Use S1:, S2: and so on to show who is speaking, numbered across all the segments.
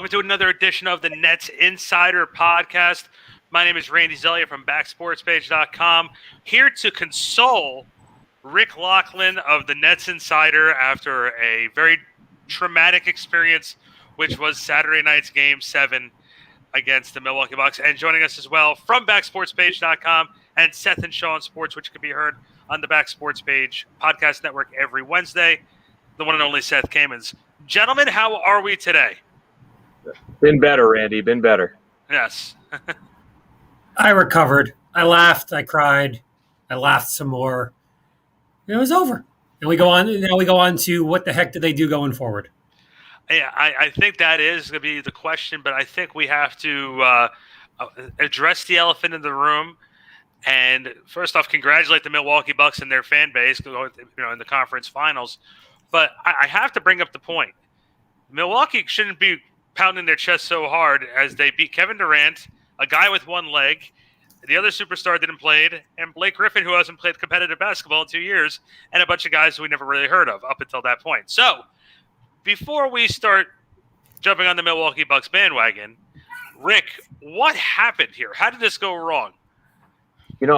S1: welcome to another edition of the Nets Insider Podcast. My name is Randy Zelia from BackSportsPage.com, here to console Rick Laughlin of the Nets Insider after a very traumatic experience, which was Saturday night's Game 7 against the Milwaukee Bucks. And joining us as well from BackSportsPage.com and Seth and Sean Sports, which can be heard on the Back Sports Page podcast network every Wednesday, the one and only Seth Kamens. Gentlemen, how are we today?
S2: Been better, Randy. Been better.
S1: Yes.
S3: I recovered. I laughed. I cried. I laughed some more. It was over. And we go on. Now we go on to what the heck do they do going forward?
S1: Yeah, I think that is going to be the question, but I think we have to address the elephant in the room. And first off, congratulate the Milwaukee Bucks and their fan base, in the conference finals. But I have to bring up the point. Milwaukee shouldn't be pounding their chest so hard as they beat Kevin Durant, a guy with one leg. The other superstar didn't play, and Blake Griffin, who hasn't played competitive basketball in 2 years, and a bunch of guys who we never really heard of up until that point. So, before we start jumping on the Milwaukee Bucks bandwagon, Rick, what happened here? How did this go wrong?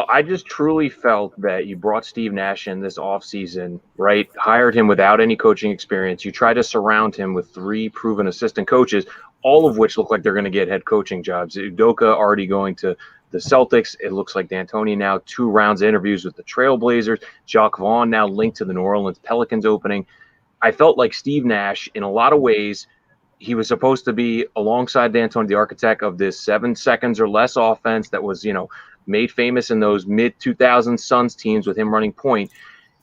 S2: I just truly felt that you brought Steve Nash in this offseason, right? Hired him without any coaching experience. You try to surround him with 3 proven assistant coaches, all of which look like they're going to get head coaching jobs. Udoka already going to the Celtics. It looks like D'Antoni now 2 rounds of interviews with the Trailblazers. Jacques Vaughn now linked to the New Orleans Pelicans opening. I felt like Steve Nash, in a lot of ways, he was supposed to be alongside D'Antoni, the architect of this 7 seconds or less offense that was, made famous in those mid-2000s Suns teams with him running point.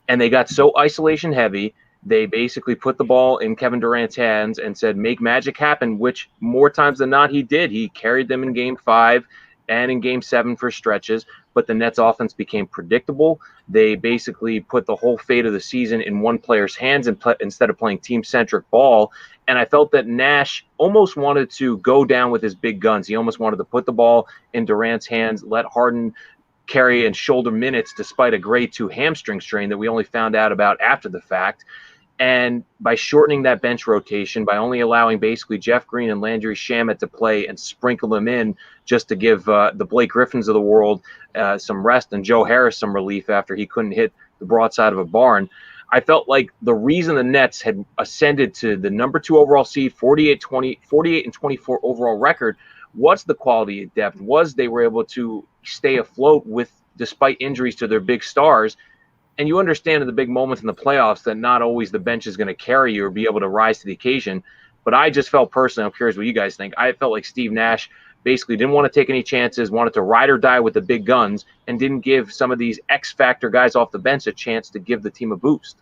S2: And they got so isolation heavy, they basically put the ball in Kevin Durant's hands and said, make magic happen, which more times than not he did. He carried them in Game 5 and in Game 7 for stretches, but the Nets offense became predictable. They basically put the whole fate of the season in one player's hands instead of playing team-centric ball. And I felt that Nash almost wanted to go down with his big guns. He almost wanted to put the ball in Durant's hands, let Harden carry and shoulder minutes despite a grade 2 hamstring strain that we only found out about after the fact. And by shortening that bench rotation, by only allowing basically Jeff Green and Landry Shamet to play and sprinkle them in just to give the Blake Griffins of the world some rest and Joe Harris some relief after he couldn't hit the broadside of a barn, I felt like the reason the Nets had ascended to the number 2 overall seed, 48 and 24 overall record, was the quality of depth, was they were able to stay afloat despite injuries to their big stars. And you understand in the big moments in the playoffs that not always the bench is going to carry you or be able to rise to the occasion. But I just felt personally, I'm curious what you guys think, I felt like Steve Nash basically didn't want to take any chances, wanted to ride or die with the big guns, and didn't give some of these X-factor guys off the bench a chance to give the team a boost.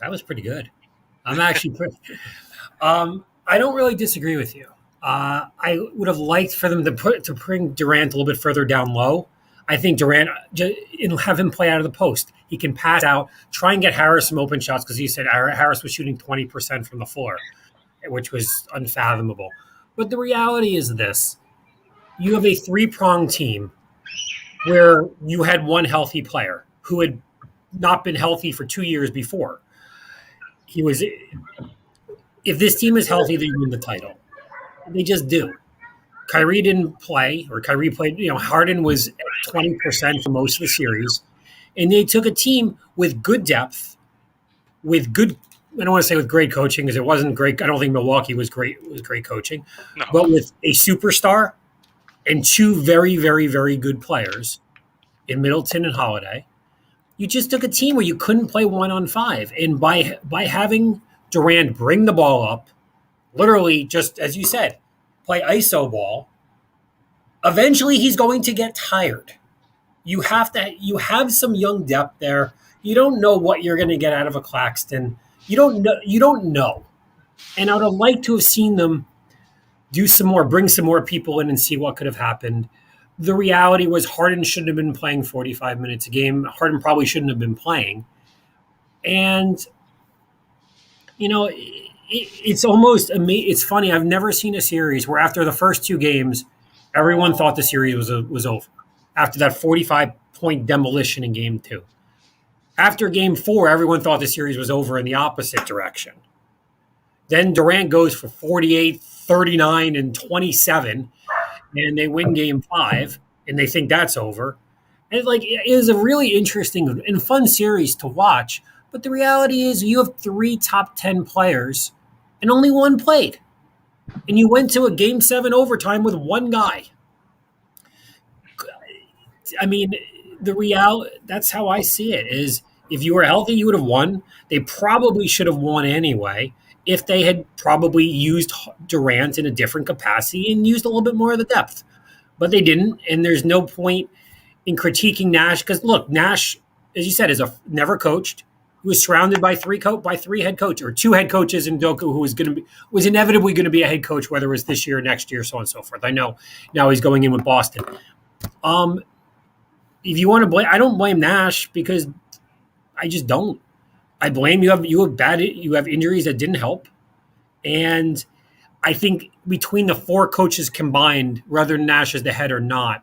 S3: That was pretty good. I'm actually pretty I don't really disagree with you. I would have liked for them to bring Durant a little bit further down low. I think Durant, have him play out of the post. He can pass out, try and get Harris some open shots, because he said Harris was shooting 20% from the floor, which was unfathomable. But the reality is this. You have a 3-pronged team where you had one healthy player who had not been healthy for 2 years before. If this team is healthy, they win the title. They just do. Kyrie didn't play, or Kyrie played, Harden was at 20% for most of the series. And they took a team with good depth, with good, I don't want to say with great coaching, because it wasn't great. I don't think Milwaukee was great coaching. No. But with a superstar and 2 very, very, very good players in Middleton and Holiday, you just took a team where you couldn't play 1-on-5. And by having Durant bring the ball up, literally just, as you said, play iso ball, eventually he's going to get tired. You have some young depth there. You don't know what you're going to get out of a Claxton. You don't know. And I would have liked to have seen them do some more, bring some more people in and see what could have happened. The reality was Harden shouldn't have been playing 45 minutes a game. Harden probably shouldn't have been playing. And, it's almost amazing. It's funny. I've never seen a series where after the first 2 games, everyone thought the series was over. After that 45-point demolition in Game 2. After Game 4, everyone thought the series was over in the opposite direction. Then Durant goes for 48, 39, and 27, and they win game 5, and they think that's over. And like it is a really interesting and fun series to watch. But the reality is you have 3 top 10 players and only one played. And you went to a game 7 overtime with one guy. I mean, that's how I see it is if you were healthy, you would have won. They probably should have won anyway if they had probably used Durant in a different capacity and used a little bit more of the depth. But they didn't, and there's no point in critiquing Nash because look, Nash, as you said, is never coached. He was surrounded by three head coaches or 2 head coaches in Doku, who was inevitably going to be a head coach, whether it was this year or next year, so on and so forth. I know now he's going in with Boston. If you want to blame, I don't blame Nash because I just don't. I blame you have injuries that didn't help, and I think between the 4 coaches combined, whether Nash is the head or not,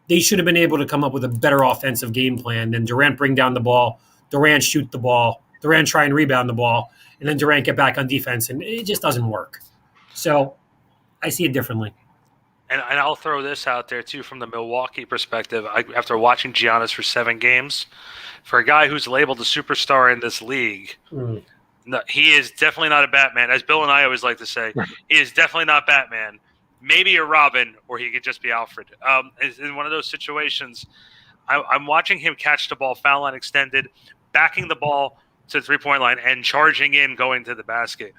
S3: they should have been able to come up with a better offensive game plan than Durant bring down the ball, Durant shoot the ball, Durant try and rebound the ball, and then Durant get back on defense, and it just doesn't work. So I see it differently.
S1: And I'll throw this out there, too, from the Milwaukee perspective. After watching Giannis for 7 games, for a guy who's labeled a superstar in this league, no, he is definitely not a Batman. As Bill and I always like to say, he is definitely not Batman. Maybe a Robin, or he could just be Alfred. In one of those situations, I'm watching him catch the ball, foul line extended, backing the ball to the three-point line, and charging in, going to the basket.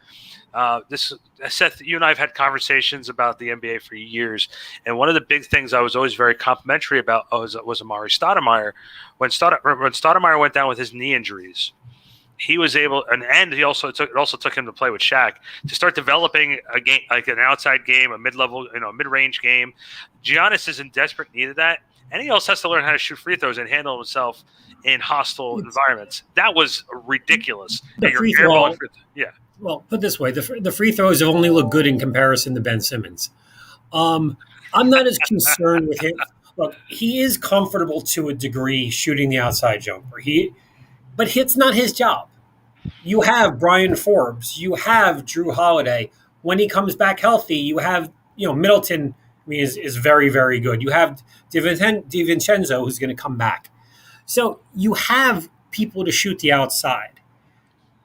S1: Seth, you and I have had conversations about the NBA for years, and one of the big things I was always very complimentary about was Amari Stoudemire. When Stoudemire went down with his knee injuries, he was able, and it also took him to play with Shaq to start developing a game, like an outside game, a mid-level, mid-range game. Giannis is in desperate need of that, and he also has to learn how to shoot free throws and handle himself in hostile environments. That was ridiculous.
S3: Yeah. Well, put it this way, the free throws have only looked good in comparison to Ben Simmons. I'm not as concerned with him. Look, he is comfortable to a degree shooting the outside jumper. But it's not his job. You have Brian Forbes. You have Drew Holiday. When he comes back healthy, you have Middleton. I mean, is very, very good. You have DiVincenzo, who's going to come back. So you have people to shoot the outside.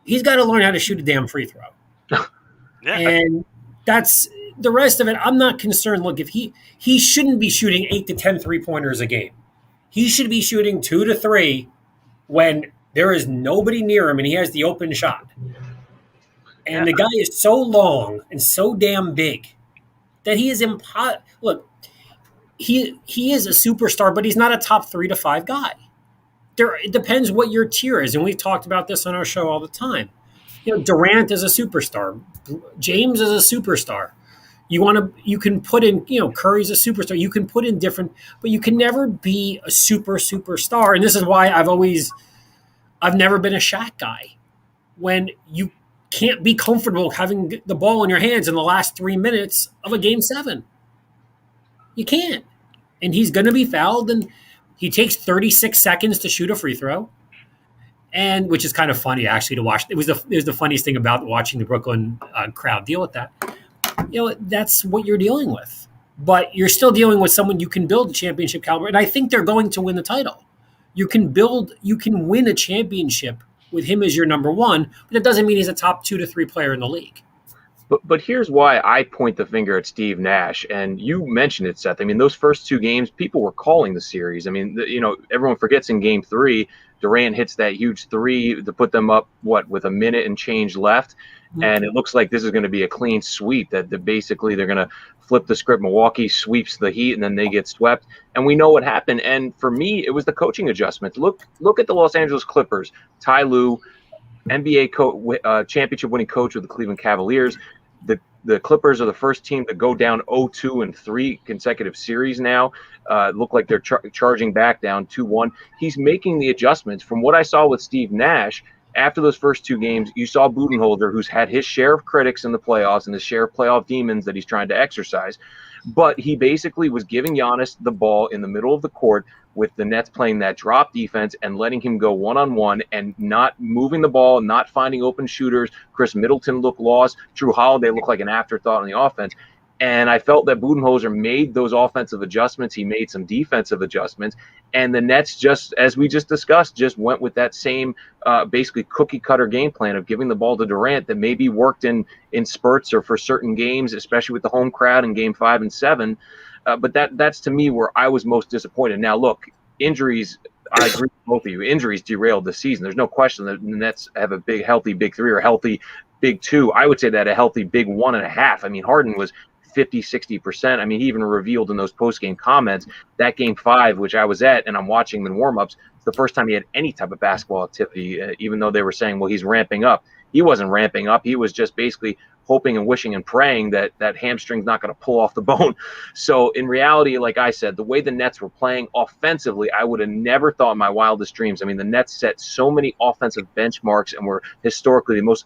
S3: He's got to learn how to shoot a damn free throw.
S1: Yeah.
S3: And that's the rest of it. I'm not concerned. Look, if he shouldn't be shooting 8 to 10 3-pointers a game. He should be shooting 2 to 3 when there is nobody near him and he has the open shot. And the guy is so long and so damn big that he is impossible. Look, he is a superstar, but he's not a top 3 to 5 guy. It depends what your tier is, and we've talked about this on our show all the time. Durant is a superstar. James is a superstar. You can put in, Curry's a superstar. You can put in different, but you can never be a superstar. And this is why I've never been a Shaq guy. When you can't be comfortable having the ball in your hands in the last 3 minutes of a game 7. You can't. And he's going to be fouled, and he takes 36 seconds to shoot a free throw, and which is kind of funny actually to watch. It was the funniest thing about watching the Brooklyn crowd deal with that. That's what you're dealing with, but you're still dealing with someone you can build a championship caliber, and I think they're going to win the title. You can win a championship with him as your number 1, but it doesn't mean he's a top 2 to 3 player in the league.
S2: But here's why I point the finger at Steve Nash, and you mentioned it, Seth. I mean, those first 2 games, people were calling the series. I mean, everyone forgets in Game 3, Durant hits that huge 3 to put them up, with a minute and change left, and it looks like this is going to be a clean sweep. That basically they're going to flip the script. Milwaukee sweeps the Heat, and then they get swept. And we know what happened. And for me, it was the coaching adjustment. Look at the Los Angeles Clippers. Ty Lue, NBA championship-winning coach with the Cleveland Cavaliers. The Clippers are the first team to go down 0-2 in 3 consecutive series now. Look like they're charging back down 2-1. He's making the adjustments. From what I saw with Steve Nash, after those first 2 games, you saw Budenholzer, who's had his share of critics in the playoffs and his share of playoff demons that he's trying to exercise. But he basically was giving Giannis the ball in the middle of the court with the Nets playing that drop defense and letting him go one-on-one and not moving the ball, not finding open shooters. Chris Middleton looked lost. Drew Holiday looked like an afterthought on the offense. And I felt that Budenholzer made those offensive adjustments. He made some defensive adjustments. And the Nets, just as we just discussed, just went with that same basically cookie-cutter game plan of giving the ball to Durant that maybe worked in spurts or for certain games, especially with the home crowd in Game 5 and 7. But that's to me where I was most disappointed. Now, look, injuries, I agree with both of you. Injuries derailed the season. There's no question that the Nets have a big, healthy big three or healthy big two. I would say that a healthy big 1.5. I mean, Harden was 50, 60%. I mean, he even revealed in those post-game comments that Game 5, which I was at, and I'm watching the warm-ups, it's the first time he had any type of basketball activity, even though they were saying, well, he's ramping up. He wasn't ramping up. He was just basically hoping and wishing and praying that that hamstring's not going to pull off the bone. So in reality, like I said, the way the Nets were playing offensively, I would have never thought in my wildest dreams. I mean, the Nets set so many offensive benchmarks and were historically the most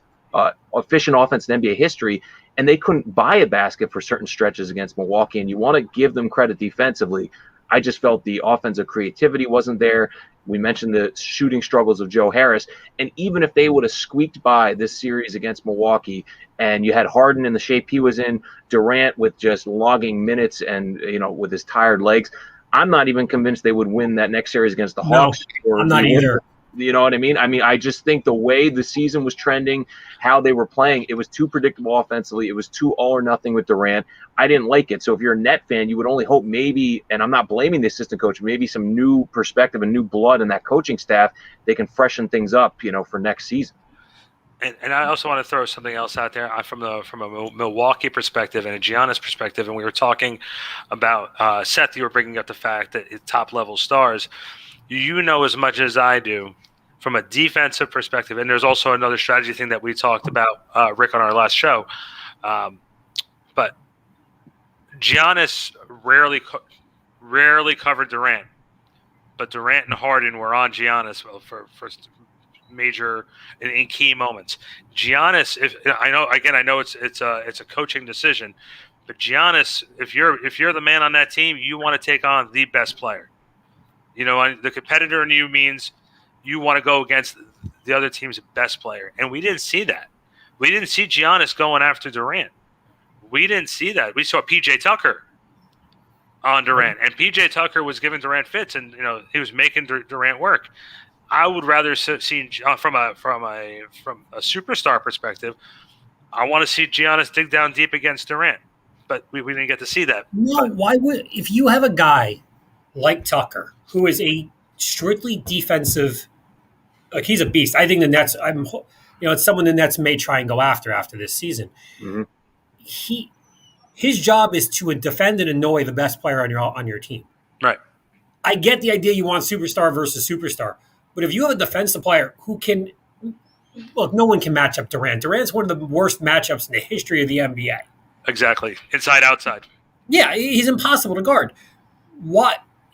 S2: efficient offense in NBA history, and they couldn't buy a basket for certain stretches against Milwaukee. And you want to give them credit defensively. I just felt the offensive creativity wasn't there. We mentioned the shooting struggles of Joe Harris. And even if they would have squeaked by this series against Milwaukee and you had Harden in the shape he was in, Durant with just logging minutes and, with his tired legs, I'm not even convinced they would win that next series against the Hawks.
S3: I'm not either.
S2: You know what I mean? I just think the way the season was trending, how they were playing, it was too predictable offensively. It was too all or nothing with Durant. I didn't like it. So if you're a Net fan, you would only hope maybe, and I'm not blaming the assistant coach, maybe some new perspective and new blood in that coaching staff, they can freshen things up, for next season.
S1: And I also want to throw something else out there from a Milwaukee perspective and a Giannis perspective. And we were talking about Seth. You were bringing up the fact that it's top level stars. You know as much as I do from a defensive perspective, and there's also another strategy thing that we talked about, Rick, on our last show. But Giannis rarely covered Durant, but Durant and Harden were on Giannis for major in key moments. Giannis, I know it's a coaching decision, but Giannis, if you're the man on that team, you want to take on the best player. The competitor in you means you want to go against the other team's best player. And we didn't see that. We didn't see Giannis going after Durant. We didn't see that. We saw P.J. Tucker on Durant, and P.J. Tucker was giving Durant fits, and he was making Durant work. I would rather see from a superstar perspective, I want to see Giannis dig down deep against Durant, but we didn't get to see that.
S3: No, why would, if you have a guy like Tucker, who is a strictly defensive, like he's a beast. I think the Nets, it's someone the Nets may try and go after this season.
S2: Mm-hmm.
S3: His job is to defend and annoy the best player on your team.
S1: Right.
S3: I get the idea you want superstar versus superstar, but if you have a defensive player who can, look, no one can match up Durant. Durant's one of the worst matchups in the history of the NBA.
S1: Exactly. Inside, outside.
S3: Yeah, he's impossible to guard.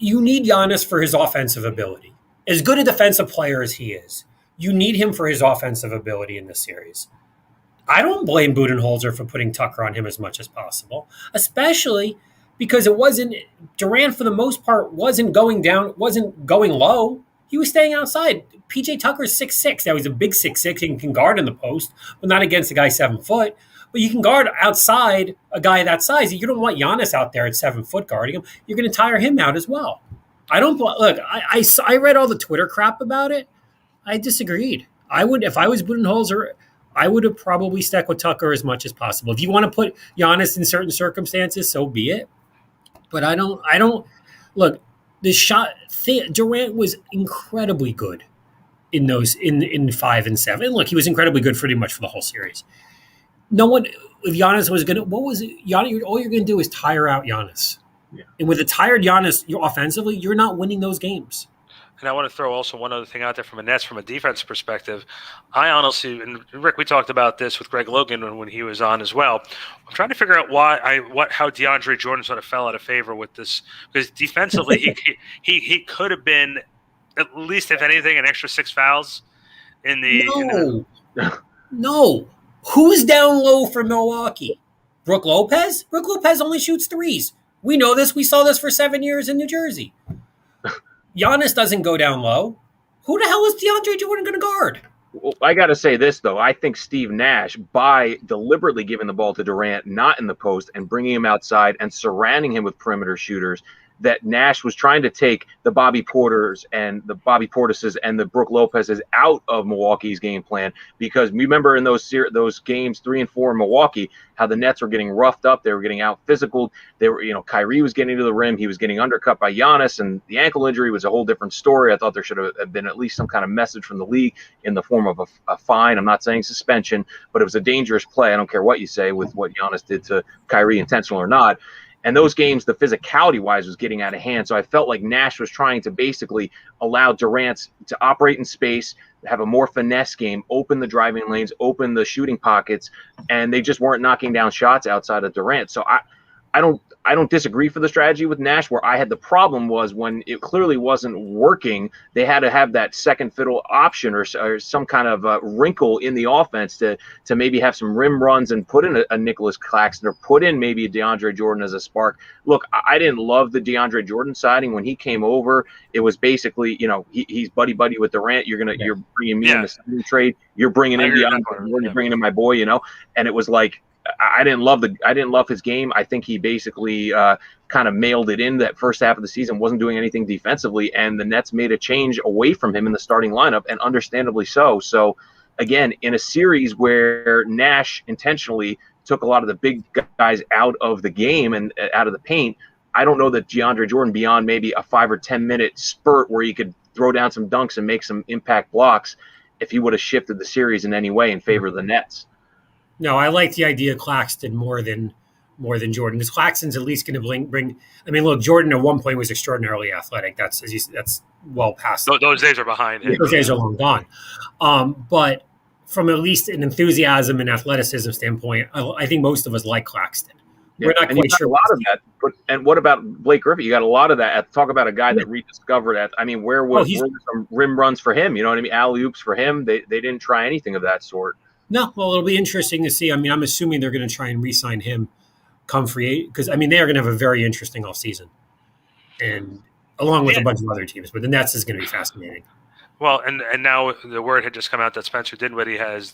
S3: You need Giannis for his offensive ability. As good a defensive player as he is, you need him for his offensive ability in this series. I don't blame Budenholzer for putting Tucker on him as much as possible, especially because Durant for the most part wasn't going down, wasn't going low. He was staying outside. PJ Tucker's 6'6". Now he's a big 6'6". He can guard in the post, but not against a guy 7 foot. But you can guard outside a guy that size. You don't want Giannis out there at 7 foot guarding him. You're going to tire him out as well. I read all the Twitter crap about it. I disagreed. If I was Budenholzer, I would have probably stuck with Tucker as much as possible. If you want to put Giannis in certain circumstances, so be it. But I don't look. The shot, Durant was incredibly good in those in 5 and 7. And look, he was incredibly good pretty much for the whole series. No one, if Giannis was going to, Giannis, all you're going to do is tire out Giannis.
S2: Yeah. And
S3: with a tired Giannis, offensively, you're not winning those games.
S1: And I want to throw also one other thing out there from a defense perspective. I honestly, and Rick, we talked about this with Greg Logan when he was on as well. I'm trying to figure out how DeAndre Jordan sort of fell out of favor with this, because defensively he could have been at least, if anything, an extra 6 fouls in the.
S3: No. Who's down low for Milwaukee? Brooke Lopez? Brooke Lopez only shoots threes. We know this. We saw this for 7 years in New Jersey. Giannis doesn't go down low. Who the hell is DeAndre Jordan going to guard?
S2: Well, I got to say this, though. I think Steve Nash, by deliberately giving the ball to Durant, not in the post, and bringing him outside and surrounding him with perimeter shooters, that Nash was trying to take the Bobby Porters and the Bobby Portises and the Brooke Lopez's out of Milwaukee's game plan. Because remember in those games 3 and 4 in Milwaukee, how the Nets were getting roughed up, they were getting out physical. They were, Kyrie was getting to the rim, he was getting undercut by Giannis, and the ankle injury was a whole different story. I thought there should have been at least some kind of message from the league in the form of a fine. I'm not saying suspension, but it was a dangerous play. I don't care what you say with what Giannis did to Kyrie, intentional or not. And those games, the physicality-wise, was getting out of hand. So I felt like Nash was trying to basically allow Durant to operate in space, have a more finesse game, open the driving lanes, open the shooting pockets, and they just weren't knocking down shots outside of Durant. So I don't disagree for the strategy with Nash. Where I had the problem was when it clearly wasn't working, they had to have that second fiddle option or some kind of wrinkle in the offense to maybe have some rim runs and put in a Nicholas Claxton or put in maybe a DeAndre Jordan as a spark. Look, I didn't love the DeAndre Jordan signing when he came over. It was basically, he's buddy with Durant. You're bringing me in the signing trade. You're bringing in DeAndre Jordan. You're bringing in my boy. And it was like, I didn't love his game. I think he basically kind of mailed it in that first half of the season, wasn't doing anything defensively, and the Nets made a change away from him in the starting lineup, and understandably so. So, again, in a series where Nash intentionally took a lot of the big guys out of the game and out of the paint, I don't know that DeAndre Jordan, beyond maybe a 5 or 10 minute spurt where he could throw down some dunks and make some impact blocks, if he would have shifted the series in any way in favor of the Nets.
S3: No, I like the idea of Claxton more than Jordan, because Claxton's at least going to bring. I mean, look, Jordan at one point was extraordinarily athletic. That's well past.
S1: Those days are behind him.
S3: Those days are long gone. But from at least an enthusiasm and athleticism standpoint, I think most of us like Claxton. We're not quite sure.
S2: A lot of that. And what about Blake Griffin? You got a lot of that. Talk about a guy that rediscovered that. I mean, where were some rim runs for him? You know what I mean? Alley oops for him. They didn't try anything of that sort.
S3: No, well, it'll be interesting to see. I mean, I'm assuming they're going to try and re-sign him come free, because I mean they are going to have a very interesting offseason, and along with a bunch of other teams. But the Nets is going to be fascinating.
S1: Well, and now the word had just come out that Spencer Dinwiddie has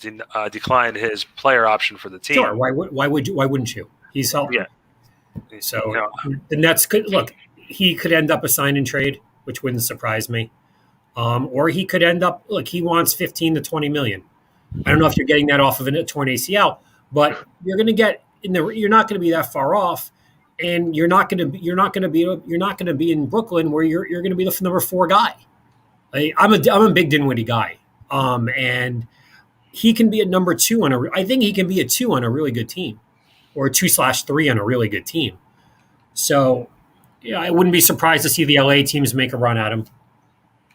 S1: declined his player option for the team.
S3: Sure. Why wouldn't you? He's healthy. Yeah. So the Nets could look. He could end up a sign and trade, which wouldn't surprise me. Or he could end up. Look, he wants 15 to 20 million. I don't know if you're getting that off of a torn ACL, but you're going to get you're not going to be that far off, and you're not going to be in Brooklyn where you're going to be the number 4 guy. I'm a big Dinwiddie guy, and he can be a number 2 on I think he can be a 2 on a really good team, or a 2/3 on a really good team. So, I wouldn't be surprised to see the LA teams make a run at him.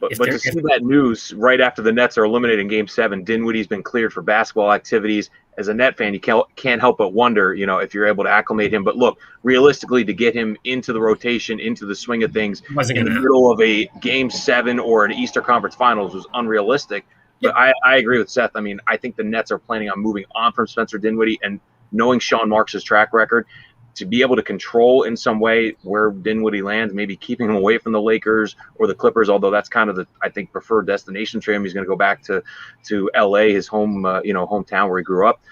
S2: But to see that news right after the Nets are eliminated in Game 7, Dinwiddie's been cleared for basketball activities. As a Net fan, you can't help but wonder, if you're able to acclimate him. But look, realistically, to get him into the rotation, into the swing of things in the middle of a Game 7 or an Eastern Conference Finals was unrealistic. But I agree with Seth. I mean, I think the Nets are planning on moving on from Spencer Dinwiddie, and knowing Sean Marks' track record, to be able to control in some way where Dinwiddie lands, maybe keeping him away from the Lakers or the Clippers, although that's kind of the, I think, preferred destination for him. He's going to go back to LA, his home, hometown where he grew up.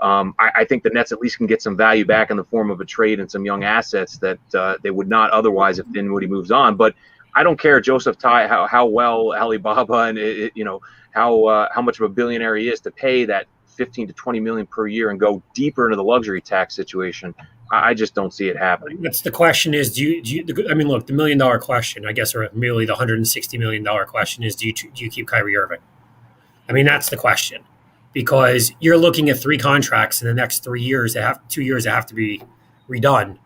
S2: I think the Nets at least can get some value back in the form of a trade and some young assets that they would not otherwise if Dinwiddie moves on. But I don't care, Joseph Ty, how well Alibaba and how much of a billionaire he is to pay that 15 to 20 million per year and go deeper into the luxury tax situation. I just don't see it happening.
S3: That's the question is, do you I mean, look, the $1 million question, I guess, or merely the $160 million question is, do you keep Kyrie Irving? I mean, that's the question, because you're looking at 3 contracts in the next 3 years, 2 years that have to be redone.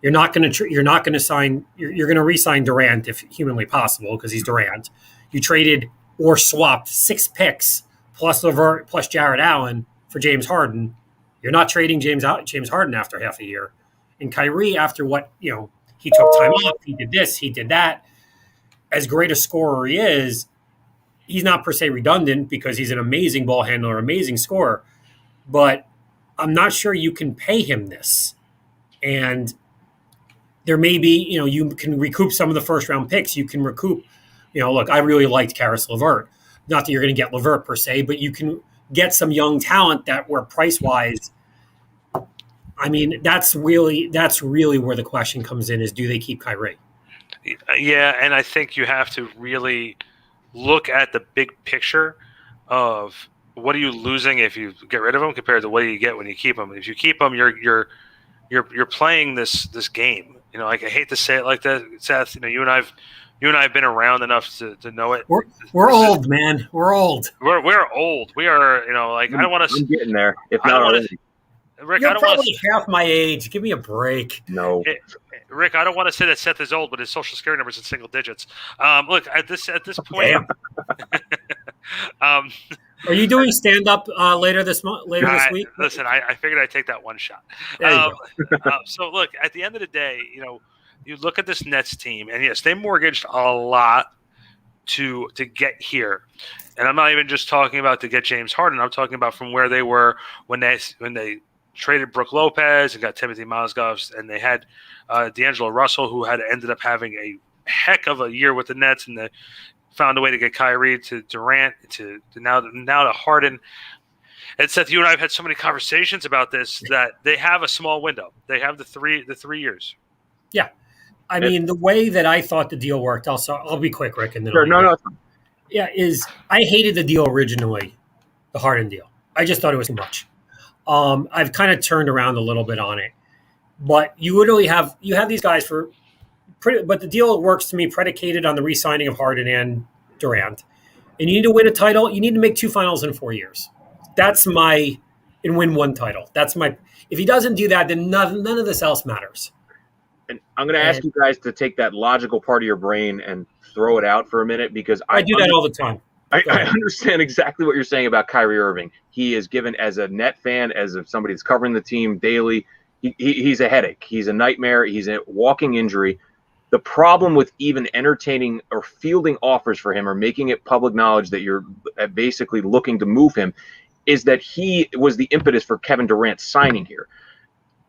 S3: You're not going to sign, you're going to re-sign Durant if humanly possible, because he's Durant. You traded or swapped 6 picks plus LeVert plus Jared Allen for James Harden. You're not trading James Harden after half a year. And Kyrie, after what, he took time off, he did this, he did that. As great a scorer he is, he's not per se redundant because he's an amazing ball handler, amazing scorer. But I'm not sure you can pay him this. And there may be, you can recoup some of the first round picks. You can recoup, look, I really liked Karis LeVert. Not that you're going to get LeVert per se, but you can get some young talent that were price wise. I mean, that's really where the question comes in: is do they keep Kyrie?
S1: Yeah, and I think you have to really look at the big picture of what are you losing if you get rid of them compared to what do you get when you keep them. If you keep them, you're playing this game. Like I hate to say it like that, Seth. You and I've been around enough to know it.
S3: We're old, man. We're old.
S1: We're old. We are. I don't want to.
S2: I'm getting there. If
S1: I
S2: not
S1: don't want
S2: already.
S1: to. Rick,
S3: You're
S1: I don't
S3: probably
S1: want to.
S3: half my age. Give me a break.
S2: No.
S1: Rick, I don't want to say that Seth is old, but his social security number is in single digits. Look at this point.
S3: Damn. Are you doing stand up later this week?
S1: Listen, I figured I'd take that one shot.
S3: There you go.
S1: So look, at the end of the day, you look at this Nets team, and yes, they mortgaged a lot to get here. And I'm not even just talking about to get James Harden. I'm talking about from where they were when they traded Brook Lopez and got Timothy Mozgov, and they had D'Angelo Russell, who had ended up having a heck of a year with the Nets, and they found a way to get Kyrie to Durant to now to Harden. And Seth, you and I have had so many conversations about this that they have a small window. They have the 3 years.
S3: Yeah. I mean, the way that I thought the deal worked, I'll be quick, Rick, and then
S2: Sure, no.
S3: Yeah, I hated the deal originally, the Harden deal. I just thought it was too much. I've kind of turned around a little bit on it, but you literally have these guys but the deal works to me predicated on the re-signing of Harden and Durant, and you need to win a title. You need to make 2 finals in 4 years. And win 1 title. If he doesn't do that, then none of this else matters.
S2: And I'm going to ask you guys to take that logical part of your brain and throw it out for a minute because
S3: I do that all the time.
S2: I understand exactly what you're saying about Kyrie Irving. He is given, as a net fan, as of somebody that's covering the team daily, he's a headache. He's a nightmare. He's a walking injury. The problem with even entertaining or fielding offers for him or making it public knowledge that you're basically looking to move him is that he was the impetus for Kevin Durant signing here.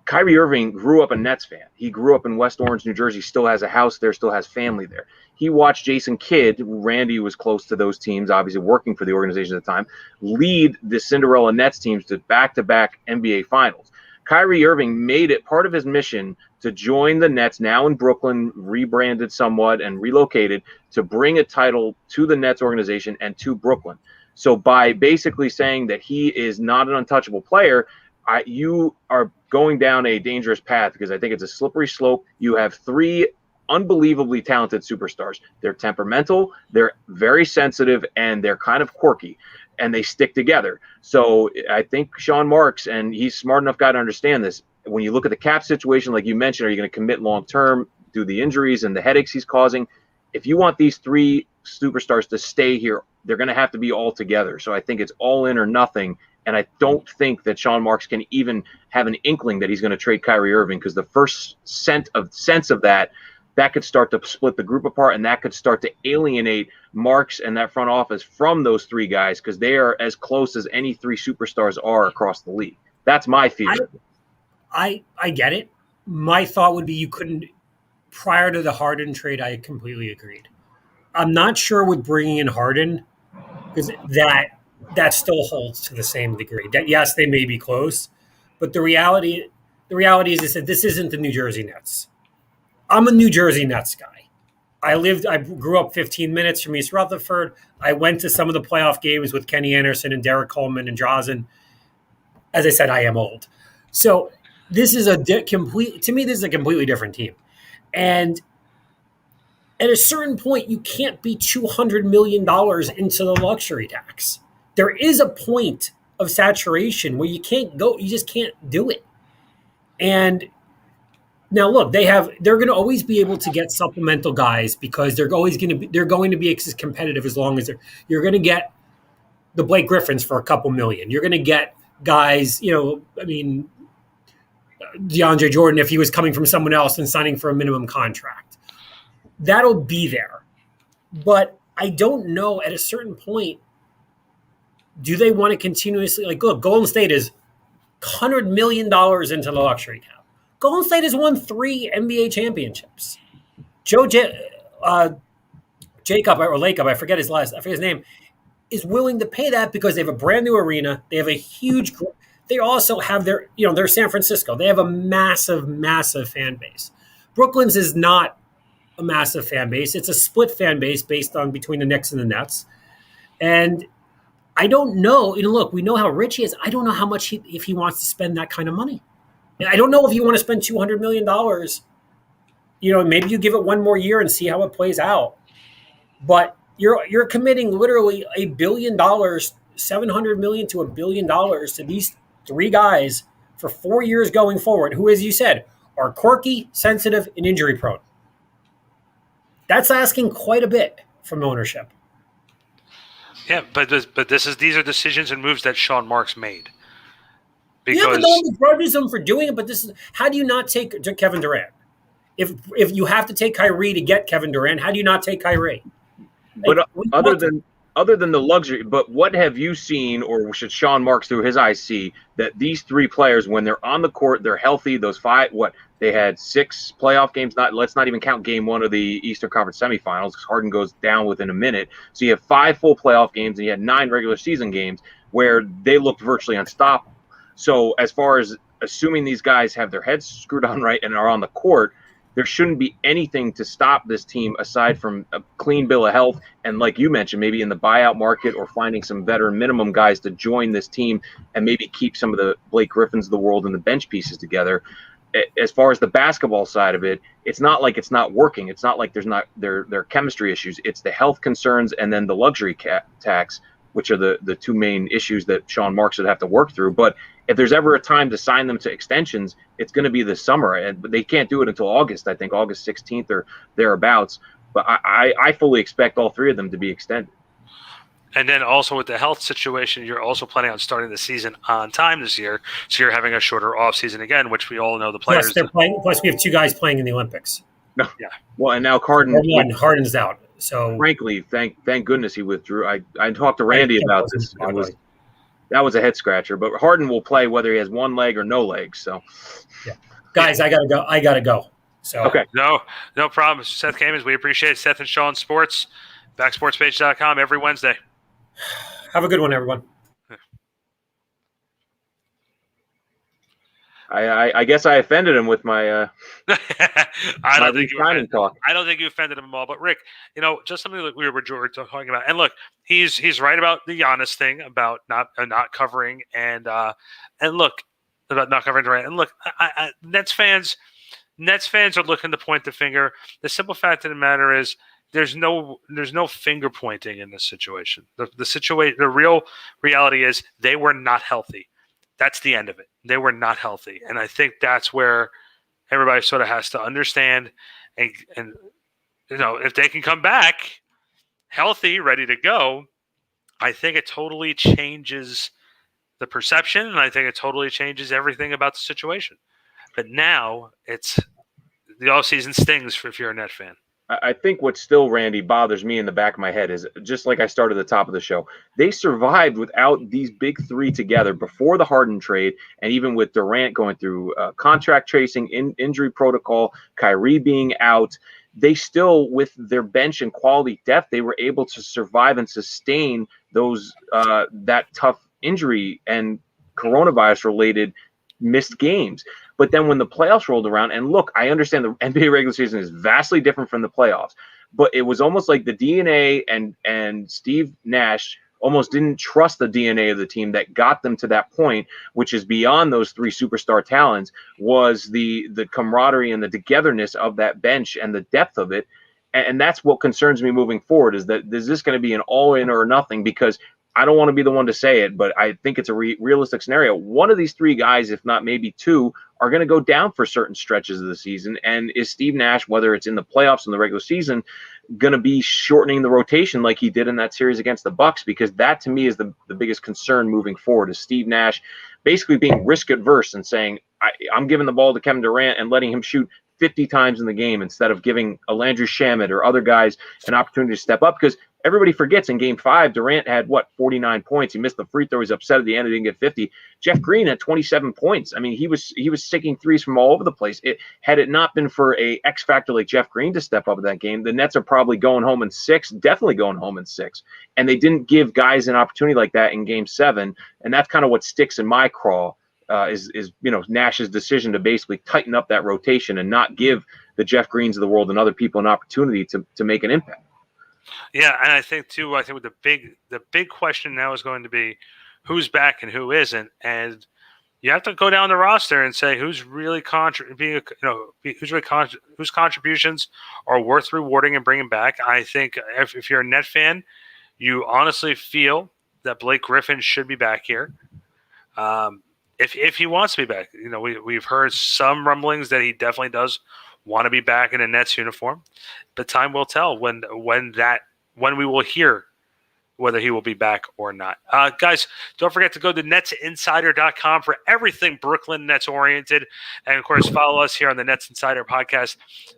S2: Kyrie Irving grew up a Nets fan. He grew up in West Orange, New Jersey, still has a house there, still has family there. He watched Jason Kidd, Randy was close to those teams, obviously working for the organization at the time, lead the Cinderella Nets teams to back-to-back NBA Finals. Kyrie Irving made it part of his mission to join the Nets, now in Brooklyn, rebranded somewhat and relocated, to bring a title to the Nets organization and to Brooklyn. So by basically saying that he is not an untouchable player, you are going down a dangerous path because I think it's a slippery slope. You have 3 unbelievably talented superstars. They're temperamental, they're very sensitive, and they're kind of quirky, and they stick together. So I think Sean Marks, and he's a smart enough guy to understand this, when you look at the cap situation, like you mentioned, are you going to commit long-term due to the injuries and the headaches he's causing? If you want these 3 superstars to stay here, they're going to have to be all together. So I think it's all in or nothing. And I don't think that Sean Marks can even have an inkling that he's going to trade Kyrie Irving, because the first sense of that could start to split the group apart, and that could start to alienate Marks and that front office from those 3 guys, because they are as close as any 3 superstars are across the league. That's my fear.
S3: I get it. My thought would be you couldn't, prior to the Harden trade, I completely agreed. I'm not sure with bringing in Harden, because that still holds to the same degree. That yes, they may be close, but the reality is that this isn't the New Jersey Nets. I'm a New Jersey Nets guy. I grew up 15 minutes from East Rutherford. I went to some of the playoff games with Kenny Anderson and Derek Coleman and Drazen. As I said, I am old. So this is to me, this is a completely different team. And at a certain point, you can't be $200 million into the luxury tax. There is a point of saturation where you just can't do it. And now look, they're going to always be able to get supplemental guys because they're going to be as competitive as long as you're going to get the Blake Griffins for a couple million. You're going to get guys, DeAndre Jordan, if he was coming from someone else and signing for a minimum contract. That'll be there. But I don't know, at a certain point, do they want to continuously, look, Golden State is $100 million into the luxury cap. Golden State has won 3 NBA championships. Jacob or Lacob, I forget his name, is willing to pay that because they have a brand new arena. They have a huge. They also have they're San Francisco. They have a massive, massive fan base. Brooklyn's is not a massive fan base. It's a split fan base based on between the Knicks and the Nets. And I don't know. Look, we know how rich he is. I don't know how much if he wants to spend that kind of money. I don't know if you want to spend $200 million. Maybe you give it one more year and see how it plays out. But you're committing literally $1 billion, $700 million to $1 billion to these 3 guys for 4 years going forward, who, as you said, are quirky, sensitive, and injury prone. That's asking quite a bit from ownership.
S1: Yeah, but these are decisions and moves that Sean Marks made.
S3: Because but no one begrudges him for doing it. But how do you not take Kevin Durant? If you have to take Kyrie to get Kevin Durant, how do you not take Kyrie?
S2: But other than the luxury, but what have you seen, or should Sean Marks through his eyes see, that these 3 players, when they're on the court, they're healthy? Those 5, they had 6 playoff games. Let's not even count game 1 of the Eastern Conference semifinals, because Harden goes down within a minute. So you have 5 full playoff games, and you had 9 regular season games where they looked virtually unstoppable. So as far as assuming these guys have their heads screwed on right and are on the court, there shouldn't be anything to stop this team aside from a clean bill of health. And like you mentioned, maybe in the buyout market or finding some veteran minimum guys to join this team and maybe keep some of the Blake Griffins of the world and the bench pieces together. As far as the basketball side of it, it's not like it's not working. It's not like there are chemistry issues. It's the health concerns and then the luxury tax, which are the 2 main issues that Sean Marks would have to work through. But if there's ever a time to sign them to extensions, it's going to be this summer. But they can't do it until August, I think, August 16th or thereabouts. But I fully expect all 3 of them to be extended.
S1: And then also with the health situation, you're also planning on starting the season on time this year. So you're having a shorter offseason again, which we all know the players.
S3: Plus, we have 2 guys playing in the Olympics.
S2: No. Yeah. Well, and now Harden's
S3: out. So
S2: frankly, thank goodness he withdrew. I talked to Randy about this. That was a head scratcher. But Harden will play whether he has 1 leg or no legs. So,
S3: yeah, guys, I gotta go. So
S1: okay, no problem. Seth Kamens, we appreciate it. Seth and Sean Sports, backsportspage.com every Wednesday.
S3: Have a good one, everyone.
S2: I guess I offended him with my
S1: I don't think you offended him at all. But Rick, just something that we were talking about. And look, he's right about the Giannis thing about not covering and look about not covering Durant. And look, Nets fans are looking to point the finger. The simple fact of the matter is there's no finger pointing in this situation. The real reality is they were not healthy. That's the end of it. They were not healthy. And I think that's where everybody sort of has to understand. And if they can come back healthy, ready to go, I think it totally changes the perception. And I think it totally changes everything about the situation. But now it's the offseason stings if you're a Net fan.
S2: I think what still, Randy, bothers me in the back of my head is just like I started at the top of the show. They survived without these big 3 together before the Harden trade, and even with Durant going through contract tracing, injury protocol, Kyrie being out. They still, with their bench and quality depth, they were able to survive and sustain those that tough injury and coronavirus-related missed games. But then when the playoffs rolled around, and look, I understand the NBA regular season is vastly different from the playoffs, but it was almost like the DNA and Steve Nash almost didn't trust the DNA of the team that got them to that point, which is beyond those 3 superstar talents, was the camaraderie and the togetherness of that bench and the depth of it. And that's what concerns me moving forward, is this going to be an all-in or nothing? Because I don't want to be the one to say it, but I think it's a realistic scenario. One of these 3 guys, if not maybe 2, are going to go down for certain stretches of the season. And is Steve Nash, whether it's in the playoffs or in the regular season, going to be shortening the rotation like he did in that series against the Bucks? Because that, to me, is the biggest concern moving forward, is Steve Nash basically being risk adverse and saying, I'm giving the ball to Kevin Durant and letting him shoot 50 times in the game instead of giving a Landry Shamet or other guys an opportunity to step up. Because Everybody forgets in Game 5, Durant had, 49 points. He missed the free throw. He's upset at the end. He didn't get 50. Jeff Green had 27 points. I mean, he was sticking threes from all over the place. Had it not been for a X factor like Jeff Green to step up in that game, the Nets are probably going home in 6, definitely going home in 6. And they didn't give guys an opportunity like that in Game 7. And that's kind of what sticks in my craw. Is Nash's decision to basically tighten up that rotation and not give the Jeff Greens of the world and other people an opportunity to make an impact.
S1: Yeah, and I think too. I think the big question now is going to be who's back and who isn't, and you have to go down the roster and say who's really whose contributions are worth rewarding and bringing back. I think if you're a Net fan, you honestly feel that Blake Griffin should be back here. If he wants to be back, we've heard some rumblings that he definitely does want to be back in a Nets uniform, but time will tell when we will hear whether he will be back or not. Guys, don't forget to go to netsinsider.com for everything Brooklyn Nets oriented. And, of course, follow us here on the Nets Insider podcast.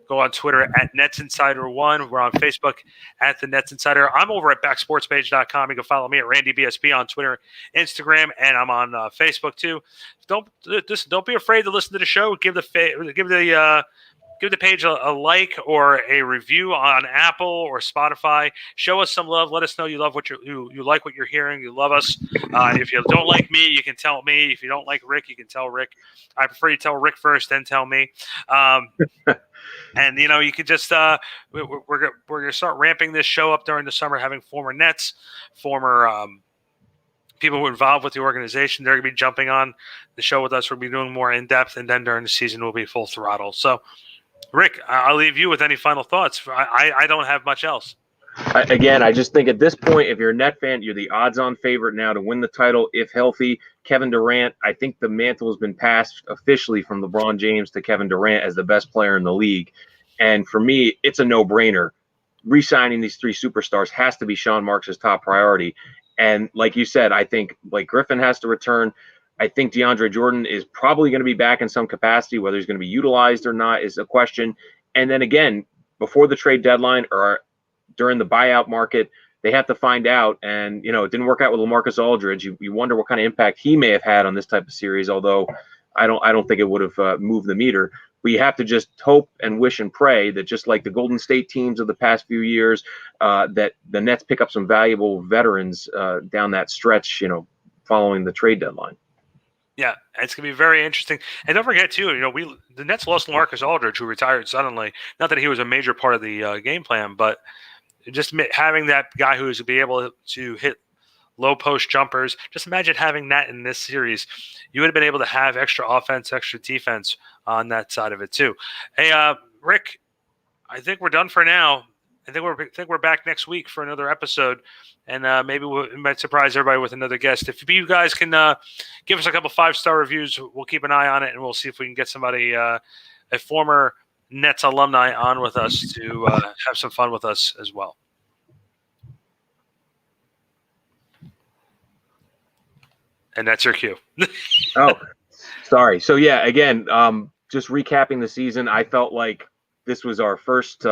S1: Go on Twitter at netsinsider1. We're on Facebook at the Nets Insider. I'm over at backsportspage.com. You can follow me at RandyBSB on Twitter, Instagram, and I'm on Facebook too. Don't be afraid to listen to the show. Give the page a like or a review on Apple or Spotify. Show us some love. Let us know you love you like what you're hearing. You love us. If you don't like me, you can tell me. If you don't like Rick, you can tell Rick. I prefer you tell Rick first, then tell me. And you can just we're gonna start ramping this show up during the summer, having former Nets, former people who are involved with the organization. They're gonna be jumping on the show with us. We'll be doing more in depth, and then during the season we'll be full throttle. So. Rick, I'll leave you with any final thoughts. I don't have much else.
S2: I just think at this point, if you're a Net fan, you're the odds-on favorite now to win the title if healthy. Kevin Durant, I think the mantle has been passed officially from LeBron James to Kevin Durant as the best player in the league. And for me, it's a no-brainer. Re-signing these 3 superstars has to be Sean Marks' top priority. And like you said, I think Blake Griffin has to return. I think DeAndre Jordan is probably going to be back in some capacity. Whether he's going to be utilized or not is a question. And then again, before the trade deadline or during the buyout market, they have to find out. And, it didn't work out with LaMarcus Aldridge. You wonder what kind of impact he may have had on this type of series, although I don't think it would have moved the meter. But you have to just hope and wish and pray that just like the Golden State teams of the past few years, that the Nets pick up some valuable veterans down that stretch, following the trade deadline.
S1: Yeah, it's going to be very interesting. And don't forget, too, the Nets lost LaMarcus Aldridge, who retired suddenly. Not that he was a major part of the game plan, but just having that guy who is to be able to hit low post jumpers. Just imagine having that in this series. You would have been able to have extra offense, extra defense on that side of it, too. Hey, Rick, I think we're done for now. I think we're back next week for another episode, and maybe we might surprise everybody with another guest. If you guys can give us a couple 5-star reviews, we'll keep an eye on it, and we'll see if we can get somebody, a former Nets alumni, on with us to have some fun with us as well. And that's your cue.
S2: Oh, sorry. So yeah, again, just recapping the season, I felt like this was our first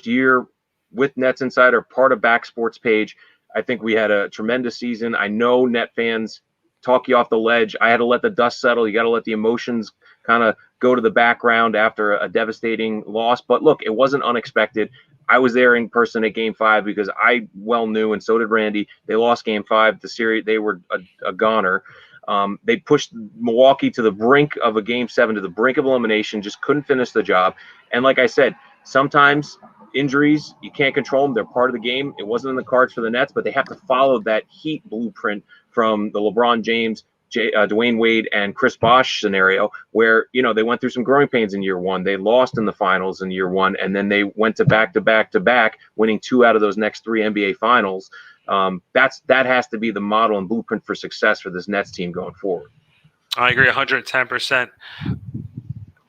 S2: year with Nets Insider, part of Back Sports Page. I think we had a tremendous season. I know Net fans talk you off the ledge. I had to let the dust settle. You got to let the emotions kind of go to the background after a devastating loss. But look, it wasn't unexpected. I was there in person at Game 5 because I well knew, and so did Randy, they lost Game 5. The series, they were a goner. They pushed Milwaukee to the brink of a Game 7, to the brink of elimination, just couldn't finish the job. And like I said, sometimes injuries, you can't control them. They're part of the game. It wasn't in the cards for the Nets, but they have to follow that Heat blueprint from the LeBron James, Dwayne Wade, and Chris Bosh scenario, where, they went through some growing pains in year 1. They lost in the finals in year 1, and then they went to back, winning 2 out of those next 3 NBA finals. That has to be the model and blueprint for success for this Nets team going forward.
S1: I agree 110%.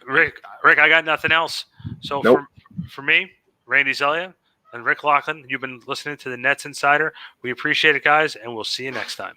S1: Rick, I got nothing else. So
S2: nope.
S1: For me, Randy Zelia and Rick Laughlin, you've been listening to the Nets Insider. We appreciate it, guys, and we'll see you next time.